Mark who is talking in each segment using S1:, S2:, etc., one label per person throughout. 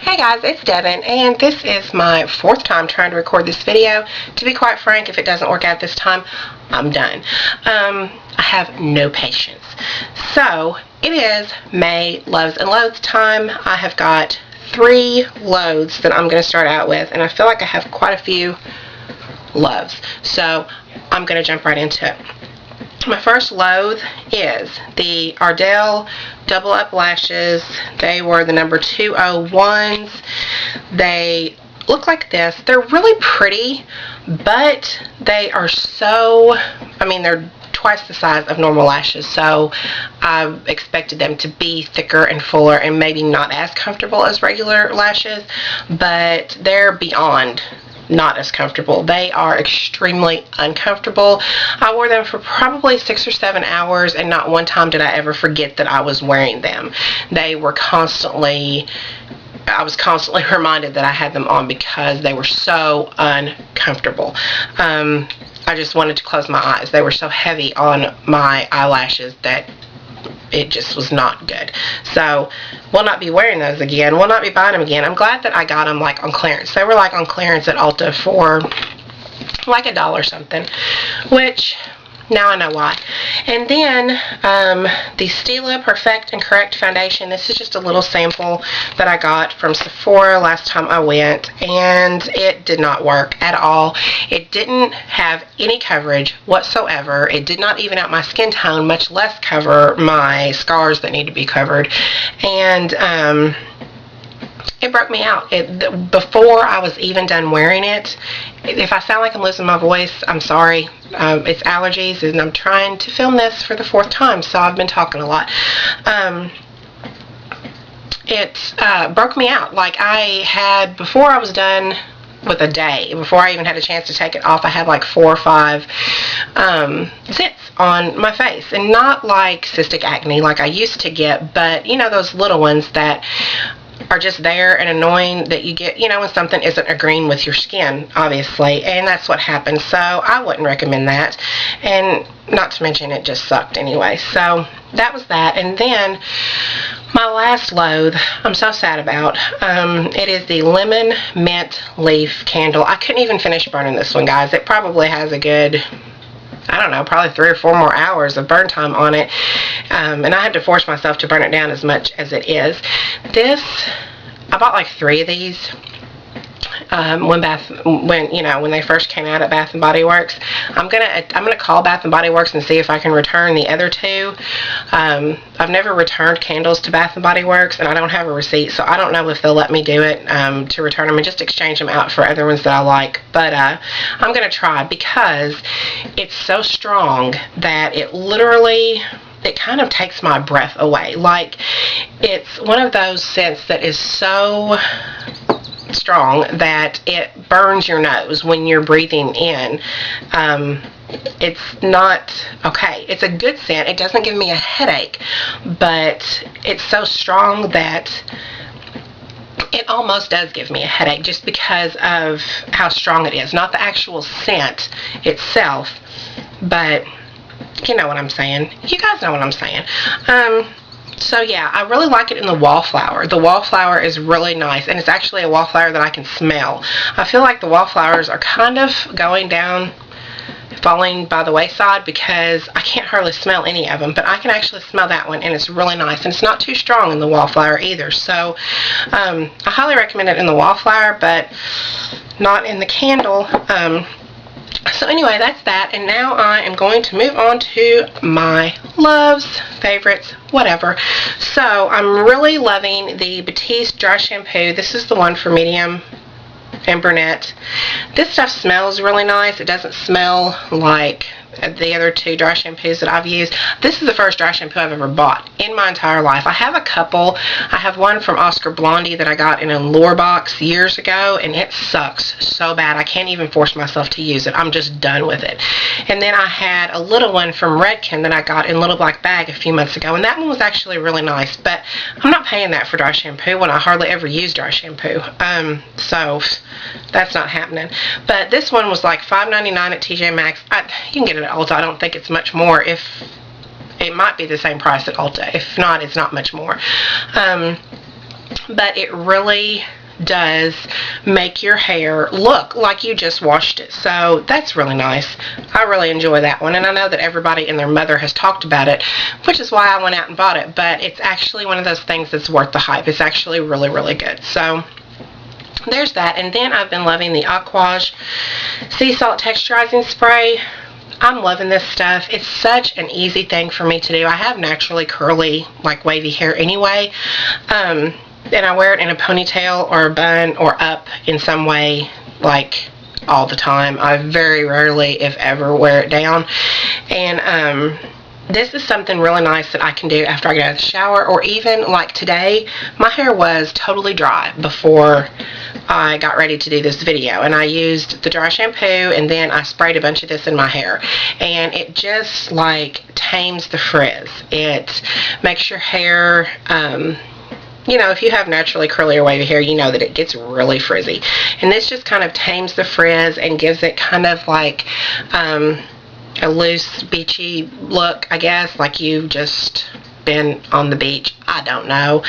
S1: Hey guys, it's Devin, and this is my fourth time trying to record this video. To be quite frank, if it doesn't work out this time, I'm done. I have no patience. So, it is May Loves and Loathes time. I have got 3 loathes that I'm going to start out with, and I feel like I have quite a few loves. So, I'm going to jump right into it. My first loathe is the Ardell Double Up Lashes. They were the number 201s. They look like this. They're really pretty, but they are they're twice the size of normal lashes, so I expected them to be thicker and fuller and maybe not as comfortable as regular lashes, but they're beyond not as comfortable. They are extremely uncomfortable. I wore them for probably 6 or 7 hours, and not one time did I ever forget that I was wearing them. I was constantly reminded that I had them on because they were so uncomfortable. I just wanted to close my eyes. They were so heavy on my eyelashes that it just was not good. So, will not be wearing those again. Will not be buying them again. I'm glad that I got them like on clearance. They were like on clearance at Ulta for like $1 something, which now I know why. And then the Stila Perfect and Correct Foundation. This is just a little sample that I got from Sephora last time I went, and it did not work at all. It didn't have any coverage whatsoever. It did not even out my skin tone, much less cover my scars that need to be covered. And it broke me out. Before I was even done wearing it, if I sound like I'm losing my voice, I'm sorry. It's allergies, and I'm trying to film this for the 4th time, so I've been talking a lot. It broke me out. Like I had, before I was done with a day, before I even had a chance to take it off, I had like 4 or 5 zits on my face, and not like cystic acne like I used to get, but you know, those little ones that are just there and annoying that you get, you know, when something isn't agreeing with your skin, obviously, and that's what happened. So I wouldn't recommend that, and not to mention it just sucked anyway. So that was that. And then my last loathe, I'm so sad about. It is the Lemon Mint Leaf Candle. I couldn't even finish burning this one, guys. It probably has a good, I don't know, probably 3 or 4 more hours of burn time on it, and I had to force myself to burn it down as much as it is. I bought like 3 of these when they first came out at Bath and Body Works. I'm gonna call Bath and Body Works and see if I can return the other 2. I've never returned candles to Bath and Body Works, and I don't have a receipt, so I don't know if they'll let me do it, to return them and just exchange them out for other ones that I like. But I'm gonna try, because it's so strong that it kind of takes my breath away. Like, it's one of those scents that is so strong that it burns your nose when you're breathing in. It's not okay. It's a good scent. It doesn't give me a headache, but it's so strong that it almost does give me a headache, just because of how strong it is. Not the actual scent itself, but you know what I'm saying. You guys know what I'm saying. So yeah, I really like it in the wallflower. The wallflower is really nice, and it's actually a wallflower that I can smell. I feel like the wallflowers are kind of falling by the wayside, because I can't hardly smell any of them, but I can actually smell that one, and it's really nice, and it's not too strong in the wallflower either. So I highly recommend it in the wallflower, but not in the candle. So anyway, that's that, and now I am going to move on to my loves, favorites, whatever. So I'm really loving the Batiste dry shampoo. This is the one for medium and brunette. This stuff smells really nice. It doesn't smell like the other 2 dry shampoos that I've used. This is the first dry shampoo I've ever bought in my entire life. I have a couple. I have one from Oscar Blondie that I got in a lure box years ago, and it sucks so bad. I can't even force myself to use it. I'm just done with it. And then I had a little one from Redken that I got in a little black bag a few months ago, and that one was actually really nice, but I'm not paying that for dry shampoo when I hardly ever use dry shampoo. So that's not happening. But this one was like $5.99 at TJ Maxx. You can get it at Ulta. I don't think it's much more. If it might be the same price at Ulta. If not, it's not much more. But it really does make your hair look like you just washed it. So that's really nice. I really enjoy that one, and I know that everybody and their mother has talked about it, which is why I went out and bought it. But it's actually one of those things that's worth the hype. It's actually really, really good. So there's that. And then I've been loving the Aquage Sea Salt Texturizing Spray. I'm loving this stuff. It's such an easy thing for me to do. I have naturally curly, like wavy hair anyway. And I wear it in a ponytail or a bun or up in some way, like all the time. I very rarely, if ever, wear it down. And this is something really nice that I can do after I get out of the shower, or even like today, my hair was totally dry before I got ready to do this video, and I used the dry shampoo and then I sprayed a bunch of this in my hair, and it just like tames the frizz. It makes your hair, you know, if you have naturally curly or wavy hair, you know that it gets really frizzy, and this just kind of tames the frizz and gives it kind of like a loose beachy look, I guess, like you've just been on the beach. I don't know,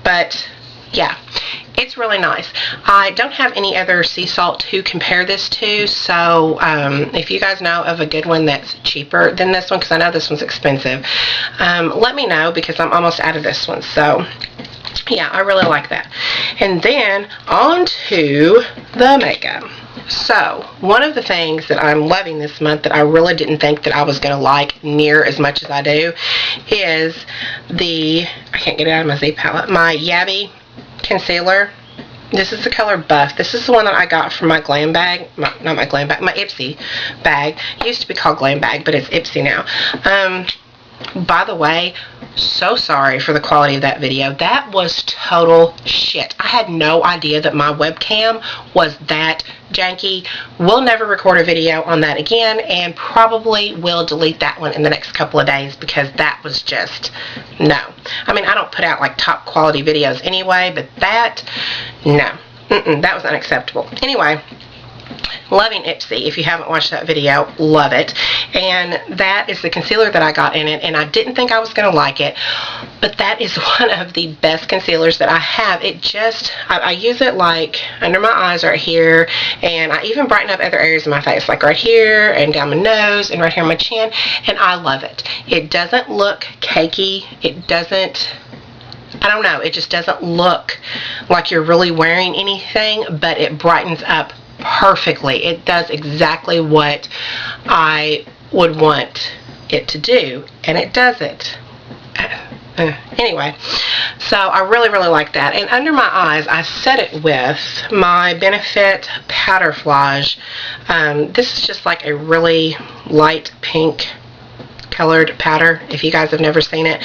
S1: but yeah, it's really nice. I don't have any other sea salt to compare this to, so if you guys know of a good one that's cheaper than this one, because I know this one's expensive, let me know, because I'm almost out of this one. So yeah, I really like that. And then on to the makeup. So one of the things that I'm loving this month that I really didn't think that I was going to like near as much as I do is the, I can't get it out of my Z palette, my Yabby concealer. This is the color Buff. This is the one that I got from my Glam bag. Not my Glam bag, my Ipsy bag. It used to be called Glam bag, but it's Ipsy now. By the way, so sorry for the quality of that video. That was total shit. I had no idea that my webcam was that janky. We'll never record a video on that again, and probably will delete that one in the next couple of days, because that was just, no. I mean, I don't put out like top quality videos anyway, but that, no. That was unacceptable. Anyway, loving Ipsy. If you haven't watched that video, love it. And that is the concealer that I got in it, and I didn't think I was going to like it, but that is one of the best concealers that I have. It just, I use it like under my eyes right here, and I even brighten up other areas of my face, like right here and down my nose and right here on my chin, and I love it. It doesn't look cakey. It doesn't, I don't know, it just doesn't look like you're really wearing anything, but it brightens up perfectly. It does exactly what I would want it to do, and it does it. Anyway, so I really, really like that. And under my eyes, I set it with my Benefit Powderflage. This is just like a really light pink colored powder, if you guys have never seen it.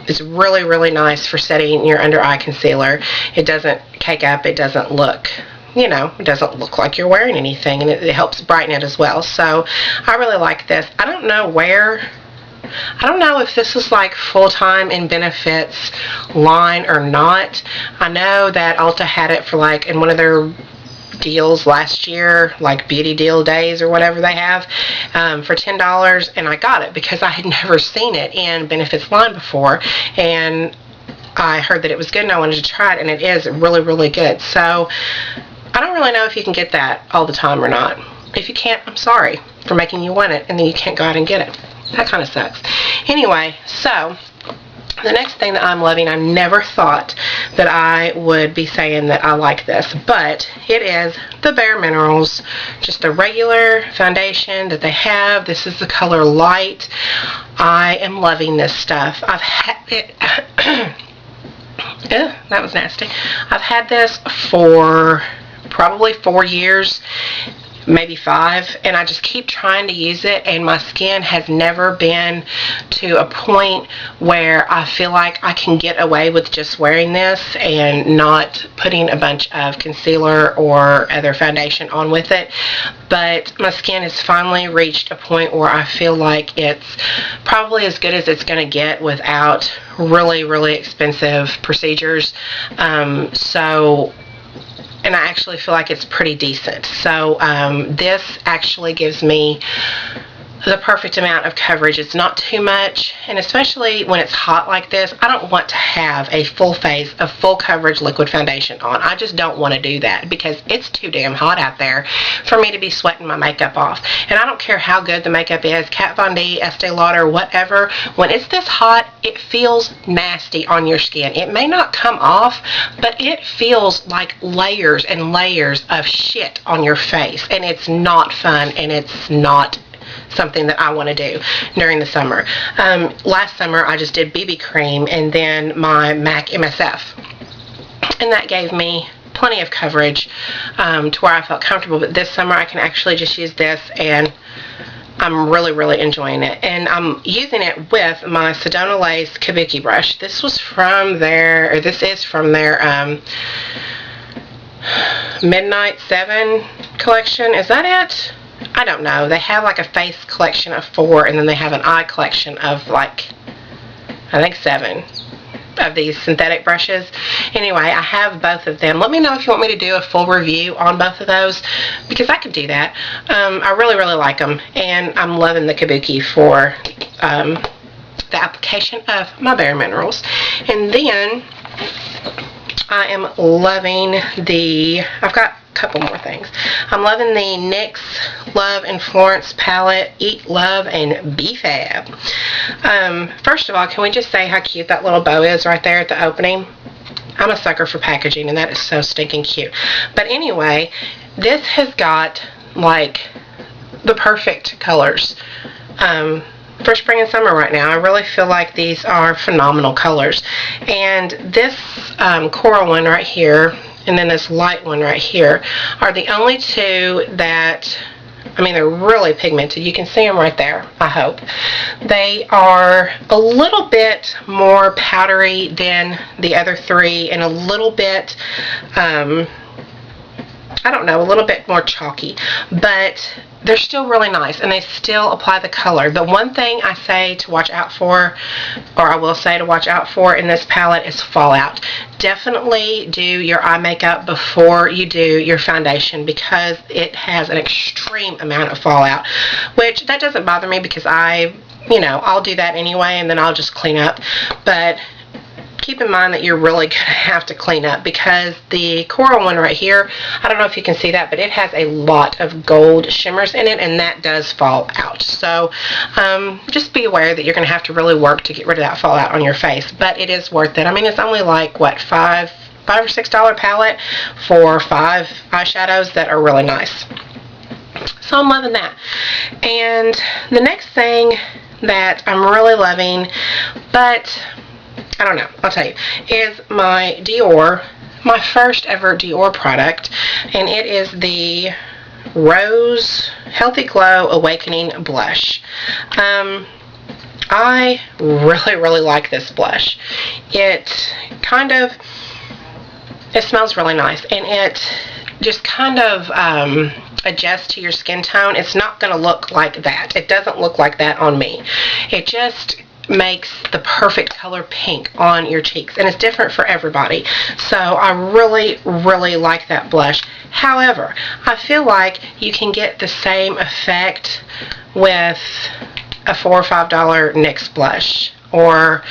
S1: It's really, really nice for setting your under eye concealer. It doesn't cake up. It doesn't look, you know, it doesn't look like you're wearing anything, and it helps brighten it as well. So I really like this. I don't know where, I don't know if this is like full-time in Benefit's line or not. I know that Ulta had it for like in one of their deals last year, like beauty deal days or whatever they have, for $10, and I got it because I had never seen it in Benefit's line before, and I heard that it was good and I wanted to try it, and it is really, really good. So I don't really know if you can get that all the time or not. If you can't, I'm sorry for making you want it and then you can't go out and get it. That kind of sucks. Anyway, so the next thing that I'm loving, I never thought that I would be saying that I like this, but it is the Bare Minerals, just a regular foundation that they have. This is the color Light. I am loving this stuff. I've had it, that was nasty. I've had this for probably 4 years, maybe 5, and I just keep trying to use it, and my skin has never been to a point where I feel like I can get away with just wearing this and not putting a bunch of concealer or other foundation on with it. But my skin has finally reached a point where I feel like it's probably as good as it's going to get without really, really expensive procedures. And I actually feel like it's pretty decent. So this actually gives me the perfect amount of coverage. It's not too much, and especially when it's hot like this, I don't want to have a full face of full coverage liquid foundation on. I just don't want to do that because it's too damn hot out there for me to be sweating my makeup off. And I don't care how good the makeup is, Kat Von D, Estee Lauder, whatever, when it's this hot, it feels nasty on your skin. It may not come off, but it feels like layers and layers of shit on your face, and it's not fun, and it's not something that I want to do during the summer. Last summer I just did BB cream and then my MAC MSF, and that gave me plenty of coverage to where I felt comfortable. But this summer I can actually just use this, and I'm really enjoying it. And I'm using it with my Sedona Lace Kabuki brush. This is from their Midnight 7 collection. Is that it? I don't know. They have like a face collection of 4, and then they have an eye collection of like, I think 7 of these synthetic brushes. Anyway, I have both of them. Let me know if you want me to do a full review on both of those, because I could do that. I really like them, and I'm loving the Kabuki for the application of my Bare Minerals. And then I am loving I've got a couple more things. I'm loving the NYX Love and Florence palette, Eat, Love, and Be Fab. First of all, can we just say how cute that little bow is right there at the opening? I'm a sucker for packaging, and that is so stinking cute. But anyway, this has got like the perfect colors for spring and summer right now. I really feel like these are phenomenal colors. And this coral one right here, and then this light one right here, are the only two that, I mean, they're really pigmented. You can see them right there, I hope. They are a little bit more powdery than the other 3, and a little bit, I don't know, a little bit more chalky. But they're still really nice, and they still apply the color. The one thing I say to watch out for, or I will say to watch out for in this palette, is fallout. Definitely do your eye makeup before you do your foundation, because it has an extreme amount of fallout, which that doesn't bother me because I'll do that anyway, and then I'll just clean up. But keep in mind that you're really going to have to clean up, because the coral one right here, I don't know if you can see that, but it has a lot of gold shimmers in it, and that does fall out. So just be aware that you're going to have to really work to get rid of that fallout on your face, but it is worth it. I mean, it's only like, what, $5 or $6 palette for 5 eyeshadows that are really nice. So I'm loving that. And the next thing that I'm really loving, but I don't know, I'll tell you, is my Dior, my first ever Dior product, and it is the Rose Healthy Glow Awakening Blush. I really like this blush. It smells really nice, and it just kind of adjusts to your skin tone. It's not going to look like that. It doesn't look like that on me. It just makes the perfect color pink on your cheeks, and it's different for everybody. So I really like that blush. However, I feel like you can get the same effect with a $4 or $5 NYX blush, or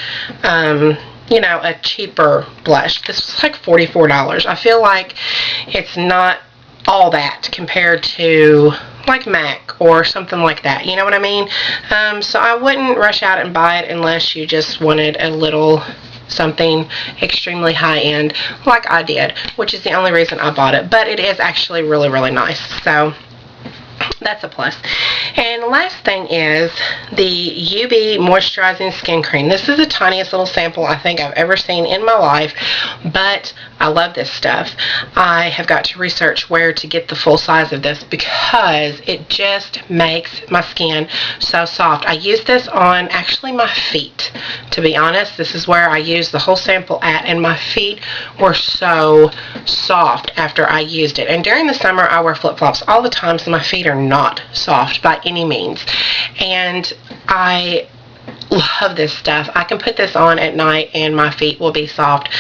S1: a cheaper blush. This was like $44. I feel like it's not all that compared to like MAC or something like that, you know what I mean? So I wouldn't rush out and buy it unless you just wanted a little something extremely high-end like I did, which is the only reason I bought it. But it is actually really nice, so that's a plus. And the last thing is the UB Moisturizing Skin Cream. This is the tiniest little sample I think I've ever seen in my life, but I love this stuff. I have got to research where to get the full size of this, because it just makes my skin so soft. I use this on actually my feet, to be honest. This is where I used the whole sample at, and my feet were so soft after I used it. And during the summer I wear flip-flops all the time, so my feet are not soft by any means, and I love this stuff. I can put this on at night and my feet will be soft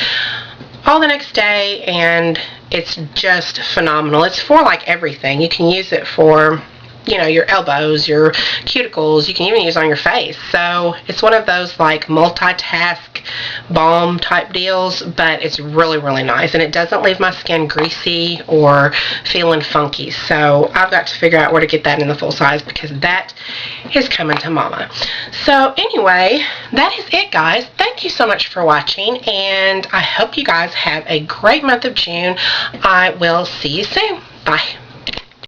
S1: all the next day, and it's just phenomenal. It's for like everything. You can use it for you know, your elbows, your cuticles. You can even use on your face. So it's one of those like multitask balm type deals, but it's really, really nice, and it doesn't leave my skin greasy or feeling funky. So I've got to figure out where to get that in the full size, because that is coming to mama. So anyway, that is it, guys. Thank you so much for watching, and I hope you guys have a great month of June. I will see you soon. Bye.